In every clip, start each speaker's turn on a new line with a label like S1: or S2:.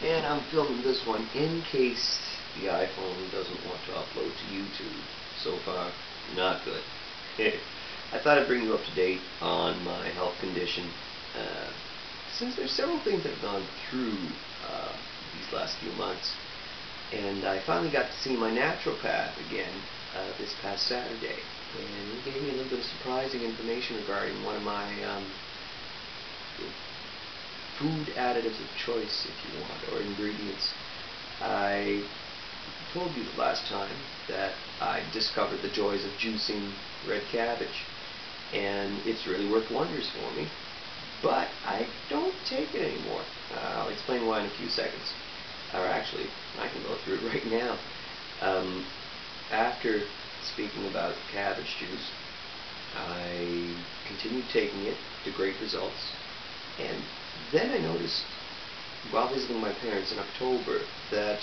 S1: And I'm filming this one in case the iPhone doesn't want to upload to YouTube. So far, not good. I thought I'd bring you up to date on my health condition, since there's several things that have gone through these last few months. And I finally got to see my naturopath again this past Saturday. And he gave me a little bit of surprising information regarding one of my food additives of choice, if you want, or ingredients. I told you the last time that I discovered the joys of juicing red cabbage, and it's really worked wonders for me, but I don't take it anymore. I'll explain why in a few seconds. Or actually, I can go through it right now. After speaking about cabbage juice, I continued taking it to great results, and then I noticed, while visiting my parents in October, that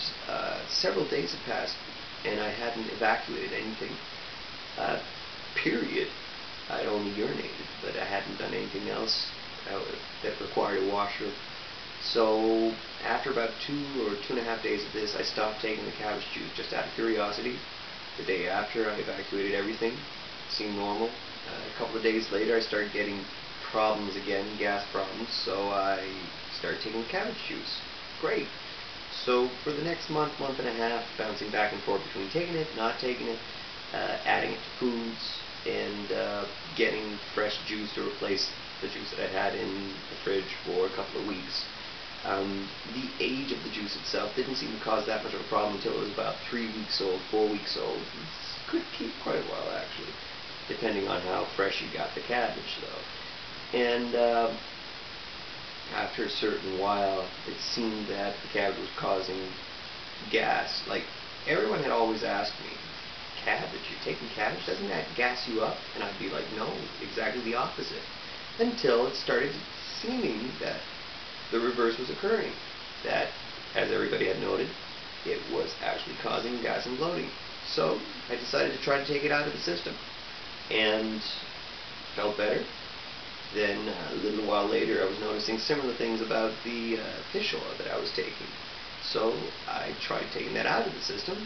S1: several days had passed and I hadn't evacuated anything. Period. I'd only urinated, but I hadn't done anything else that required a washer. So after about 2 or 2.5 days of this, I stopped taking the cabbage juice just out of curiosity. The day after, I evacuated everything. It seemed normal. A couple of days later, I started getting problems again, gas problems, so I started taking cabbage juice. Great. So for the next month and a half, bouncing back and forth between taking it, not taking it, adding it to foods, and getting fresh juice to replace the juice that I had in the fridge for a couple of weeks. The age of the juice itself didn't seem to cause that much of a problem until it was about 3 weeks old, 4 weeks old. It could keep quite a while, actually, depending on how fresh you got the cabbage, though. And after a certain while, it seemed that the cabbage was causing gas. Like, everyone had always asked me, cabbage, you're taking cabbage, doesn't that gas you up? And I'd be like, no, exactly the opposite. Until it started seeming that the reverse was occurring. That, as everybody had noted, it was actually causing gas and bloating. So I decided to try to take it out of the system, and felt better. Then a little while later, I was noticing similar things about the fish oil that I was taking. So I tried taking that out of the system,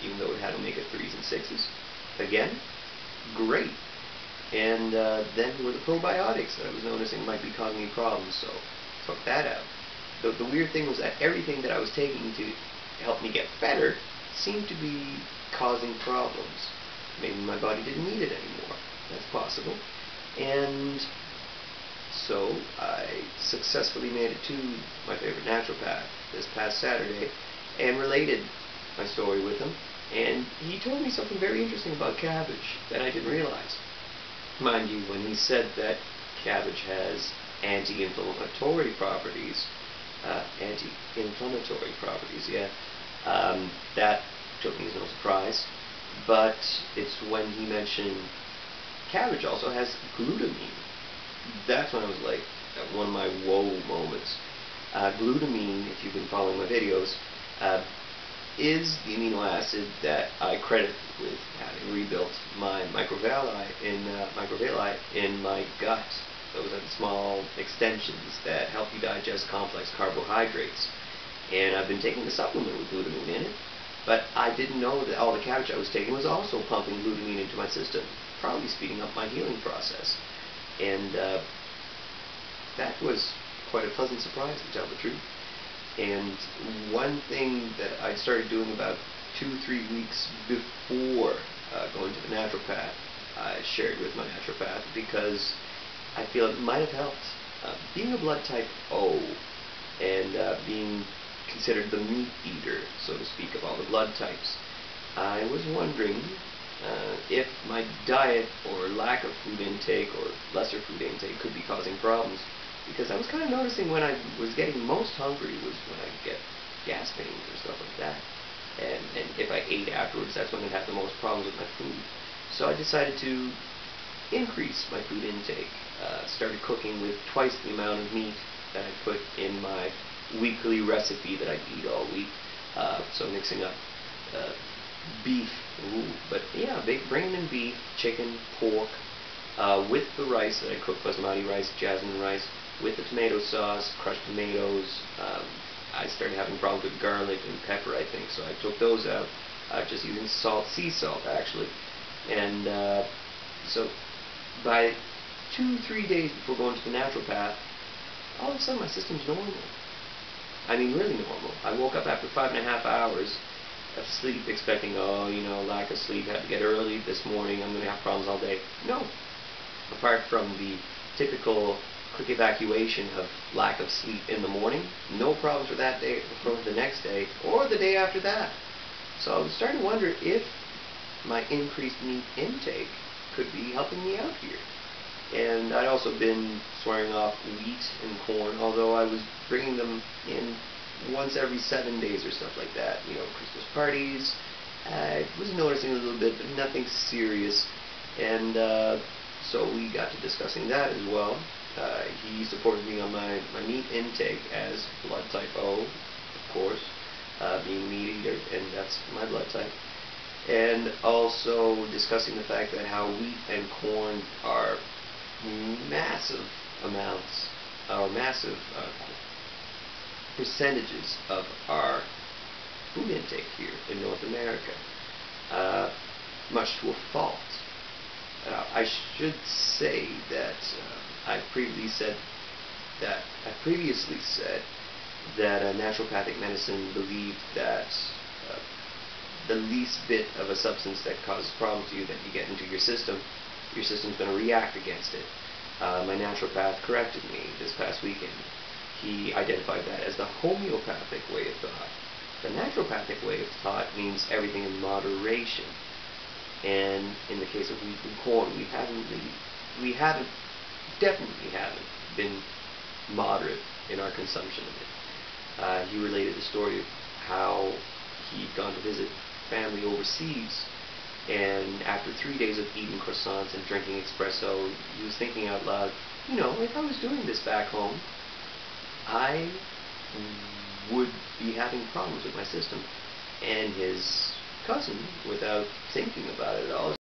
S1: even though it had omega-3s and 6s. Again, great. And then there were the probiotics that I was noticing might be causing me problems, so took that out. The weird thing was that everything that I was taking to help me get better seemed to be causing problems. Maybe my body didn't need it anymore. That's possible. And so I successfully made it to my favorite naturopath this past Saturday and related my story with him. And he told me something very interesting about cabbage that I didn't realize. Mind you, when he said that cabbage has anti-inflammatory properties, that took me as no surprise. But it's when he mentioned cabbage also has glutamine. That's when I was like, at one of my whoa moments. Glutamine, if you've been following my videos, is the amino acid that I credit with having rebuilt my microvilli in my gut. Those are the small extensions that help you digest complex carbohydrates. And I've been taking a supplement with glutamine in it, but I didn't know that all the cabbage I was taking was also pumping glutamine into my system, probably speeding up my healing process. And that was quite a pleasant surprise, to tell the truth. And one thing that I started doing about 2-3 weeks before going to the naturopath, I shared with my naturopath because I feel it might have helped. Being a blood type O and being considered the meat eater, so to speak, of all the blood types, I was wondering if my diet or lack of food intake or lesser food intake could be causing problems. Because I was kind of noticing when I was getting most hungry was when I get gas pains or stuff like that. And if I ate afterwards, that's when I'd have the most problems with my food. So I decided to increase my food intake. Started cooking with twice the amount of meat that I put in my weekly recipe that I'd eat all week. So mixing up beef, bringing in beef, chicken, pork, with the rice that I cooked, basmati rice, jasmine rice, with the tomato sauce, crushed tomatoes, I started having problems with garlic and pepper, I think, so I took those out, just using sea salt actually. And so by 2-3 days before going to the naturopath, all of a sudden my system's normal. I mean, really normal. I woke up after 5.5 hours of sleep expecting, oh, lack of sleep, had to get early this morning, I'm going to have problems all day. No. Apart from the typical quick evacuation of lack of sleep in the morning, no problems for that day, for the next day, or the day after that. So I was starting to wonder if my increased meat intake could be helping me out here. And I'd also been swearing off wheat and corn, although I was bringing them in once every 7 days or stuff like that. Christmas parties, I was noticing a little bit, but nothing serious. And so we got to discussing that as well. He supported me on my meat intake as blood type O, of course, being meat eater, and that's my blood type. And also discussing the fact that how wheat and corn are massive amounts, or massive percentages of our food intake here in North America, much to a fault. I should say that I previously said that naturopathic medicine believed that the least bit of a substance that causes problems to you that you get into your system's going to react against it. My naturopath corrected me this past weekend. He identified that as the homeopathic way of thought. The naturopathic way of thought means everything in moderation. And in the case of wheat and corn, definitely haven't been moderate in our consumption of it. He related the story of how he'd gone to visit family overseas, and after 3 days of eating croissants and drinking espresso, he was thinking out loud, if I was doing this back home, I would be having problems with my system. And his cousin, without thinking about it at all,